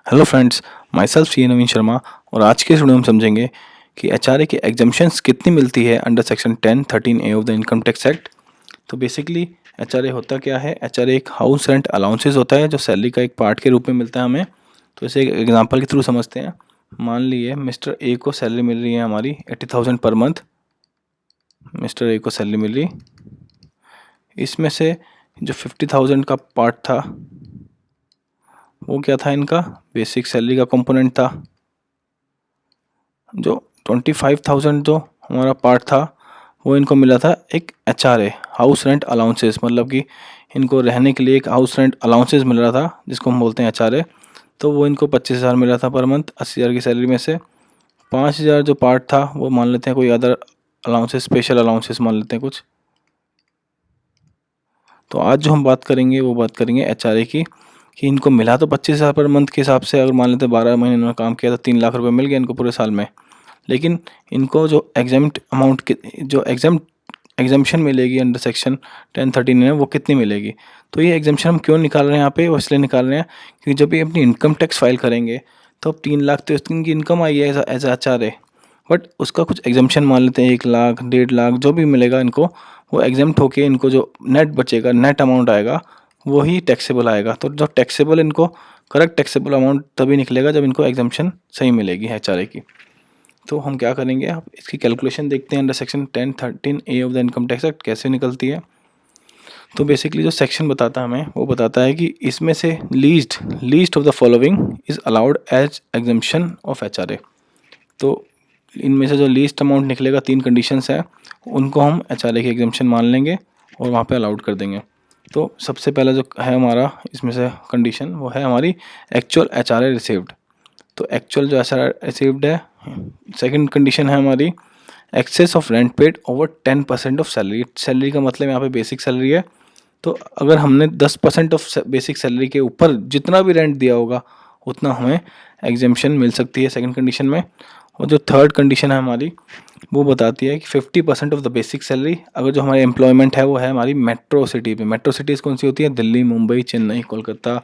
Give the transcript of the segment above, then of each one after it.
Hello friends, my self सी नवीन शर्मा। और आज के इस वीडियो में हम समझेंगे कि एचआरए की एग्जम्पशंस कितनी मिलती है under section 10(13)(a) of the income tax act. तो बेसिकली एचआरए होता क्या है? एचआरए एक हाउस रेंट अलाउंसेस होता है जो सैलरी का एक पार्ट के रूप में मिलता है हमें। तो इसे एक एग्जांपल के थ्रू समझते हैं। मान लीजिए मिस्टर ए को सैलरी मिल रही है हमारी 80,000 पर मंथ। मिस्टर ए को सैलरी मिल रही, इसमें से जो 50,000 का पार्ट था वो क्या था? इनका बेसिक सैलरी का कंपोनेंट था। जो 25,000 जो हमारा पार्ट था वो इनको मिला था एक एचआरए, हाउस रेंट अलाउंसेस, मतलब कि इनको रहने के लिए एक हाउस रेंट अलाउंसेस मिल रहा था जिसको हम बोलते हैं एचआरए। तो वो इनको 25,000 मिल रहा था पर मंथ 80,000 की सैलरी में से। 5,000 जो पार्ट था वो मान लेते हैं कोई अदर अलाउंसेस, स्पेशल अलाउंसेस मान लेते हैं कुछ। तो आज जो हम बात करेंगे वो बात करेंगे एचआरए की, कि इनको मिला तो 25,000 पर मंथ के हिसाब से। अगर मान लेते हैं 12 महीने इन्होंने काम किया तो 3 लाख रुपए मिल गए इनको पूरे साल में। लेकिन इनको जो एग्जाम्ड अमाउंट की जो एग्जाम्शन मिलेगी अंडर सेक्शन 10(13) में वो कितनी मिलेगी? तो ये एग्जाम्शन हम क्यों निकाल रहे हैं यहाँ पे? वो इसलिए निकाल रहे हैं क्योंकि जब ये अपनी इनकम टैक्स फाइल करेंगे तो अब 3 लाख तो इनकी इनकम आई है एज एचआरए, बट उसका कुछ एग्जाम्शन मान लेते हैं 1 लाख 1.5 लाख जो भी मिलेगा इनको, वो एग्जाम्प्ट होके इनको जो नेट बचेगा, नेट अमाउंट आएगा वही टैक्सेबल आएगा। तो जो टैक्सेबल इनको करेक्ट टैक्सेबल अमाउंट तभी निकलेगा जब इनको एग्जाम्शन सही मिलेगी एचआरए की। तो हम क्या करेंगे, आप इसकी कैलकुलेशन देखते हैं under section 10(13)(a) of the income tax act कैसे निकलती है। तो बेसिकली जो सेक्शन बताता है हमें वो बताता है कि इसमें से least of the following is allowed as exemption of HRA. तो इनमें से जो लीस्ट अमाउंट निकलेगा, 3 कंडीशंस हैं, उनको हम एचआरए की एग्जाम्पशन मान लेंगे और वहाँ पे अलाउड कर देंगे। तो सबसे पहला जो है हमारा इसमें से कंडीशन वो है हमारी एक्चुअल एचआरए रिसीव्ड। तो एक्चुअल जो एचआरए रिसीव्ड है। सेकंड कंडीशन है हमारी excess of rent paid over 10% of salary. Salary का मतलब यहाँ पे बेसिक सैलरी है। तो अगर हमने 10% ऑफ बेसिक सैलरी के ऊपर जितना भी रेंट दिया होगा उतना हमें एग्जाम्पशन मिल सकती है सेकंड कंडीशन में। और जो थर्ड कंडीशन है हमारी वो बताती है कि 50% ऑफ द बेसिक सैलरी अगर जो हमारी एम्प्लॉयमेंट है वो है हमारी मेट्रो सिटी पे। मेट्रो सिटीज़ कौन सी होती है? दिल्ली, मुंबई, चेन्नई, कोलकाता,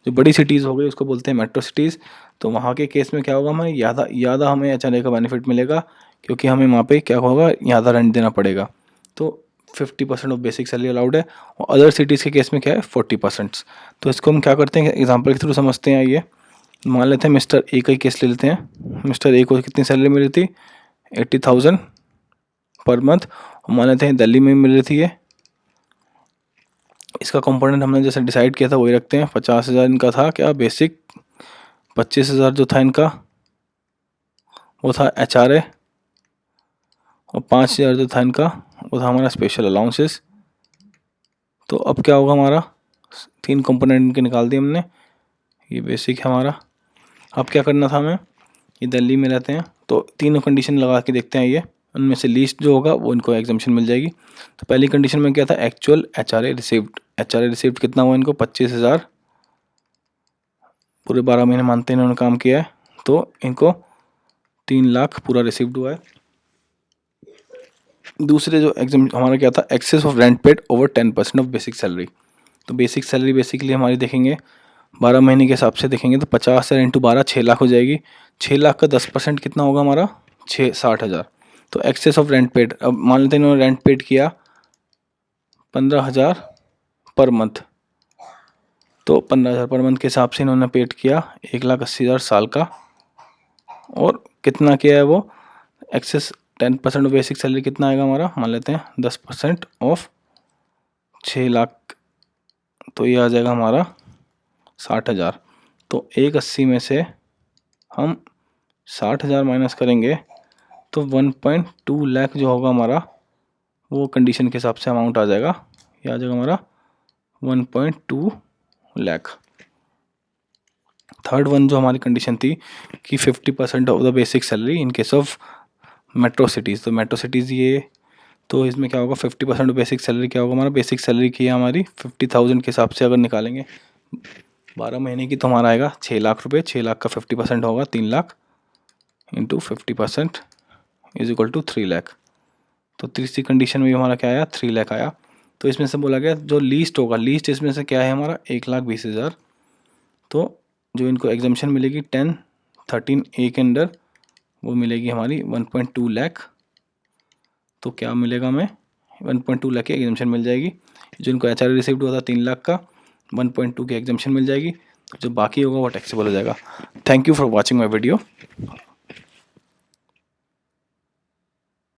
जो बड़ी सिटीज़ हो गई उसको बोलते हैं मेट्रो सिटीज़। तो वहाँ के केस में क्या होगा, हमें ज़्यादा हमें अचानक का बेनिफिट मिलेगा क्योंकि हमें वहाँ पे क्या होगा, ज़्यादा रेंट देना पड़ेगा। तो 50% ऑफ बेसिक सैलरी अलाउड है। और अदर सिटीज़ के केस में क्या है, 40%। तो इसको हम क्या करते हैं, एग्जाम्पल के थ्रू समझते हैं। आइए मान लेते हैं मिस्टर ए का ही केस ले लेते हैं। मिस्टर ए को कितनी सैलरी मिली थी? 80,000 पर मंथ। और मान लेते हैं दिल्ली में मिल रही थी ये। इसका कंपोनेंट हमने जैसे डिसाइड किया था वही रखते हैं। 50,000 इनका था क्या बेसिक, 25,000 जो था इनका वो था एचआरए, और 5,000 जो था इनका वो था हमारा स्पेशल अलाउंसेस। तो अब क्या होगा हमारा, 3 कंपोनेंट इनके निकाल दिए हमने। ये बेसिक है हमारा। अब क्या करना था हमें, ये दिल्ली में रहते हैं तो तीनों कंडीशन लगा के देखते हैं। ये उनमें से लीस्ट जो होगा वो इनको एग्जाम्पशन मिल जाएगी। तो पहली कंडीशन में क्या था, actual HRA received. HRA received कितना हुआ इनको? 25,000 पूरे 12 महीने मानते हैं इन्होंने काम किया है, तो इनको 3 लाख पूरा रिसीव्ड हुआ है। दूसरे जो एग्जाम हमारा क्या था, excess of rent paid over 10% of basic salary. तो बेसिक सैलरी बेसिकली हमारी देखेंगे 12 महीने के हिसाब से देखेंगे तो 50,000 इंटू 12 6 लाख हो जाएगी। 6 लाख का 10% कितना होगा हमारा? 60,000। तो एक्सेस ऑफ रेंट पेड, अब मान लेते हैं इन्होंने रेंट पेड किया 15,000 पर मंथ। तो 15,000 पर मंथ के हिसाब से इन्होंने पेड किया 1,80,000 साल का। और कितना किया है वो एक्सेस 10% ऑफ बेसिक सैलरी कितना आएगा हमारा? मान लेते हैं 10% ऑफ 6 लाख, तो ये आ जाएगा हमारा 60,000। तो 1,80 में से हम 60,000 माइनस करेंगे तो 1.2 लाख जो होगा हमारा वो कंडीशन के हिसाब से अमाउंट आ जाएगा। ये आ जाएगा हमारा 1.2 लाख। थर्ड वन जो हमारी कंडीशन थी कि 50% of the basic salary in case of metro cities. तो मेट्रो सिटीज़ ये, तो इसमें क्या होगा, 50% ऑफ बेसिक सैलरी क्या होगा हमारा? बेसिक सैलरी की है हमारी 50,000 के हिसाब से अगर निकालेंगे 12 महीने की तो हमारा आएगा 6 लाख रुपये। 6 लाख का 50% होगा 3 lakh into 50% is equal to 3 lakh. तो तीसरी कंडीशन में भी हमारा क्या आया, 3 लाख आया। तो इसमें से बोला गया जो लीस्ट होगा, लीस्ट इसमें से क्या है हमारा 1,20,000। तो जो इनको एग्जामेशन मिलेगी 10(13)A के अंडर, वो मिलेगी हमारी 1.2 लाख। तो क्या मिलेगा हमें, 1.2 लाख की एग्जामेशन मिल जाएगी। जो इनको HRA रिसिप्ट हुआ था 3 लाख का, 1.2 की एग्जामेशन मिल जाएगी। जो बाकी होगा वो टैक्सेबल हो जाएगा। Thank you for watching my video.